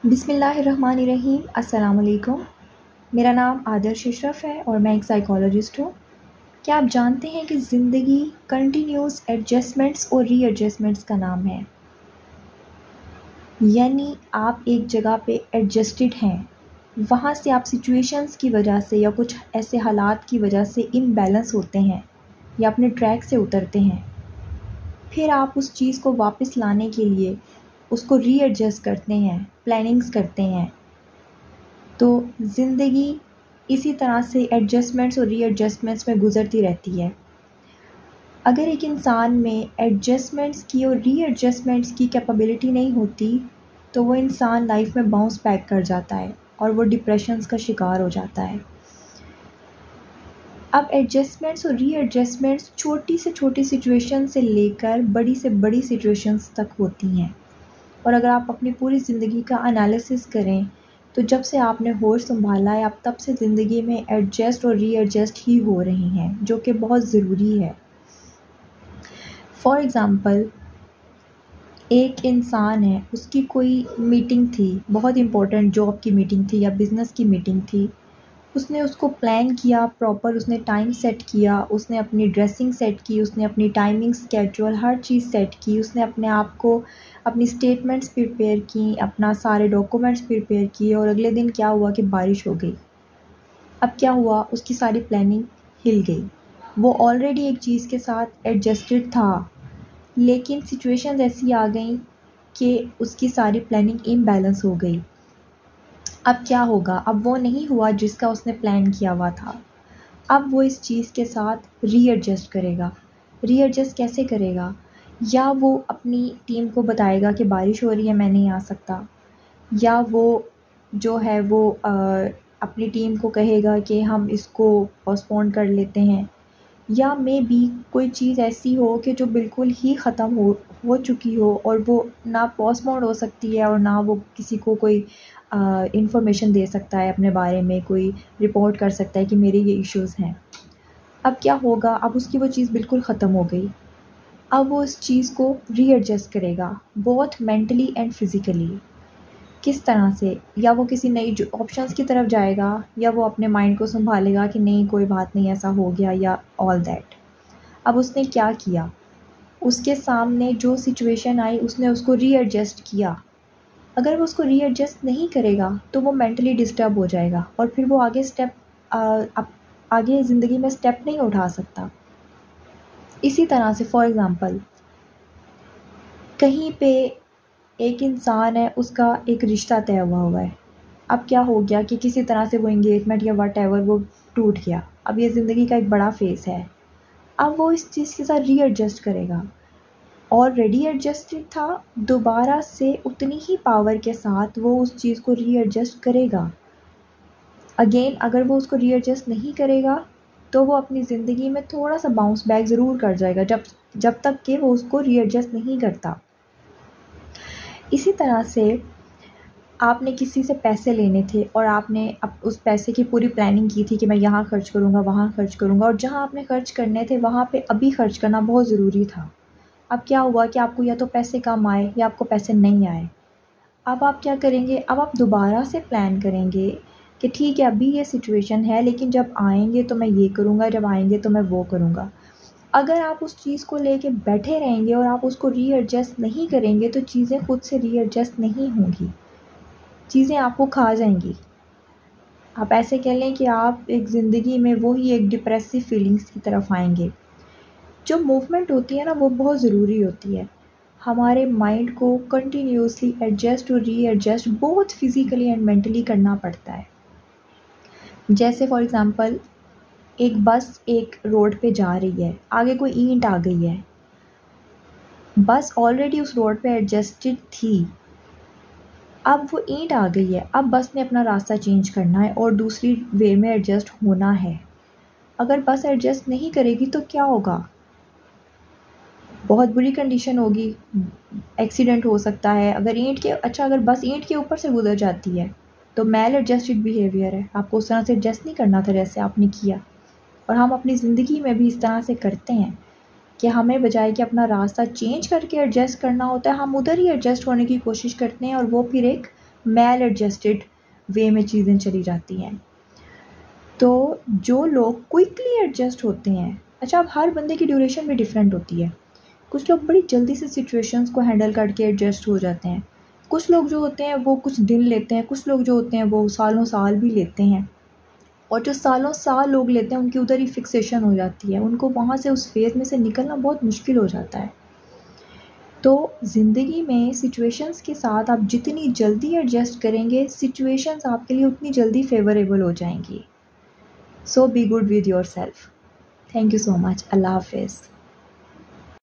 बिस्मिल्लाहिर्रहमानिर्रहीम। अस्सलाम वालेकुम। मेरा नाम आदर्श अशरफ है और मैं एक साइकोलॉजिस्ट हूँ। क्या आप जानते हैं कि ज़िंदगी कंटिन्यूस एडजस्टमेंट्स और रीएडजस्टमेंट्स का नाम है। यानी आप एक जगह पे एडजस्टेड हैं, वहाँ से आप सिचुएशंस की वजह से या कुछ ऐसे हालात की वजह से इम्बैलेंस होते हैं या अपने ट्रैक से उतरते हैं। फिर आप उस चीज़ को वापस लाने के लिए उसको रीएडजस्ट करते हैं, प्लानिंग्स करते हैं। तो ज़िंदगी इसी तरह से एडजस्टमेंट्स और रीएडजस्टमेंट्स में गुज़रती रहती है। अगर एक इंसान में एडजस्टमेंट्स की और रीएडजस्टमेंट्स की कैपेबिलिटी नहीं होती तो वो इंसान लाइफ में बाउंस बैक कर जाता है और वो डिप्रेशंस का शिकार हो जाता है। अब एडजस्टमेंट्स और रीएडजस्टमेंट्स छोटी से छोटी सिचुएशन से लेकर बड़ी से बड़ी सिचुएशंस तक होती हैं। और अगर आप अपनी पूरी ज़िंदगी का एनालिसिस करें तो जब से आपने होश संभाला है आप तब से ज़िंदगी में एडजस्ट और रीएडजस्ट ही हो रही हैं, जो कि बहुत ज़रूरी है। फॉर एग्ज़ाम्पल, एक इंसान है, उसकी कोई मीटिंग थी, बहुत इम्पोर्टेंट जॉब की मीटिंग थी या बिज़नेस की मीटिंग थी। उसने उसको प्लान किया प्रॉपर, उसने टाइम सेट किया, उसने अपनी ड्रेसिंग सेट की, उसने अपनी टाइमिंग स्केड्यूल हर चीज़ सेट की, उसने अपने आप को अपनी स्टेटमेंट्स प्रिपेयर की, अपना सारे डॉक्यूमेंट्स प्रिपेयर किए। और अगले दिन क्या हुआ कि बारिश हो गई। अब क्या हुआ, उसकी सारी प्लानिंग हिल गई। वो ऑलरेडी एक चीज़ के साथ एडजस्टेड था, लेकिन सिचुएशंस ऐसी आ गई कि उसकी सारी प्लानिंग इम्बैलेंस हो गई। अब क्या होगा, अब वो नहीं हुआ जिसका उसने प्लान किया हुआ था। अब वो इस चीज़ के साथ रीएडजस्ट करेगा। रीएडजस्ट कैसे करेगा? या वो अपनी टीम को बताएगा कि बारिश हो रही है, मैं नहीं आ सकता, या वो जो है वो अपनी टीम को कहेगा कि हम इसको पोस्टपोन कर लेते हैं, या मे बी कोई चीज़ ऐसी हो कि जो बिल्कुल ही ख़त्म हो चुकी हो और वो ना पोस्टपोन हो सकती है और ना वो किसी को कोई इंफॉर्मेशन दे सकता है अपने बारे में, कोई रिपोर्ट कर सकता है कि मेरे ये इश्यूज़ हैं। अब क्या होगा, अब उसकी वो चीज़ बिल्कुल ख़त्म हो गई। अब वो इस चीज़ को रीएडजस्ट करेगा, बोथ मेंटली एंड फिज़िकली। किस तरह से? या वो किसी नई जो ऑप्शंस की तरफ जाएगा, या वो अपने माइंड को संभालेगा कि नहीं कोई बात नहीं, ऐसा हो गया, या ऑल दैट। अब उसने क्या किया, उसके सामने जो सिचुएशन आई उसने उसको रीएडजस्ट किया। अगर वो उसको रीएडजस्ट नहीं करेगा तो वो मेंटली डिस्टर्ब हो जाएगा और फिर वो आगे ज़िंदगी में स्टेप नहीं उठा सकता। इसी तरह से फॉर एग्ज़ाम्पल, कहीं पे एक इंसान है, उसका एक रिश्ता तय हुआ है। अब क्या हो गया कि किसी तरह से वो एंगेजमेंट या व्हाटएवर वो टूट गया। अब ये ज़िंदगी का एक बड़ा फेज़ है। अब वो इस चीज़ के साथ रीएडजस्ट करेगा। ऑलरेडी एडजस्टेड था, दोबारा से उतनी ही पावर के साथ वो उस चीज़ को रीएडजस्ट करेगा। अगेन अगर वो उसको रीएडजस्ट नहीं करेगा तो वो अपनी ज़िंदगी में थोड़ा सा बाउंस बैक ज़रूर कर जाएगा, जब तक कि वो उसको रीएडजस्ट नहीं करता। इसी तरह से आपने किसी से पैसे लेने थे और आपने अब उस पैसे की पूरी प्लानिंग की थी कि मैं यहाँ खर्च करूँगा, वहाँ खर्च करूँगा, और जहाँ आपने खर्च करने थे वहाँ पे अभी खर्च करना बहुत ज़रूरी था। अब क्या हुआ कि आपको या तो पैसे कम आए या आपको पैसे नहीं आए। अब आप क्या करेंगे, अब आप दोबारा से प्लान करेंगे कि ठीक है अभी ये सिचुएशन है, लेकिन जब आएंगे तो मैं ये करूँगा, जब आएंगे तो मैं वो करूँगा। अगर आप उस चीज़ को लेके बैठे रहेंगे और आप उसको रीएडजस्ट नहीं करेंगे तो चीज़ें खुद से रीएडजस्ट नहीं होंगी, चीज़ें आपको खा जाएंगी। आप ऐसे कह लें कि आप एक ज़िंदगी में वही एक डिप्रेसिव फीलिंग्स की तरफ आएंगे। जो मूवमेंट होती है ना वो बहुत ज़रूरी होती है। हमारे माइंड को कंटिन्यूसली एडजस्ट और रीएडजस्ट बहुत फिज़िकली एंड मेंटली करना पड़ता है। जैसे फॉर एग्ज़ाम्पल, एक बस एक रोड पे जा रही है, आगे कोई ईंट आ गई है, बस ऑलरेडी उस रोड पे एडजस्टेड थी, अब वो ईंट आ गई है, अब बस ने अपना रास्ता चेंज करना है और दूसरी वे में एडजस्ट होना है। अगर बस एडजस्ट नहीं करेगी तो क्या होगा, बहुत बुरी कंडीशन होगी, एक्सीडेंट हो सकता है। अगर बस ईंट के ऊपर से गुजर जाती है तो मैल एडजस्टेड बिहेवियर है, आपको उस तरह से एडजस्ट नहीं करना था जैसे आपने किया। और हम अपनी ज़िंदगी में भी इस तरह से करते हैं कि हमें बजाय कि अपना रास्ता चेंज करके एडजस्ट करना होता है, हम उधर ही एडजस्ट होने की कोशिश करते हैं और वो फिर एक मैल एडजस्टेड वे में चीज़ें चली जाती हैं। तो जो लोग क्विकली एडजस्ट होते हैं, अच्छा अब हर बंदे की ड्यूरेशन भी डिफरेंट होती है। कुछ लोग बड़ी जल्दी से सिचुएशंस को हैंडल करके एडजस्ट हो जाते हैं, कुछ लोग जो होते हैं वो कुछ दिन लेते हैं, कुछ लोग जो होते हैं वो सालों साल भी लेते हैं। और जो सालों साल लोग लेते हैं उनकी उधर ही फिक्सेशन हो जाती है, उनको वहाँ से उस फेज़ में से निकलना बहुत मुश्किल हो जाता है। तो ज़िंदगी में सिचुएशंस के साथ आप जितनी जल्दी एडजस्ट करेंगे, सिचुएशंस आपके लिए उतनी जल्दी फेवरेबल हो जाएंगी। So be good with yourself. Thank you so much. अल्लाह हाफिज़।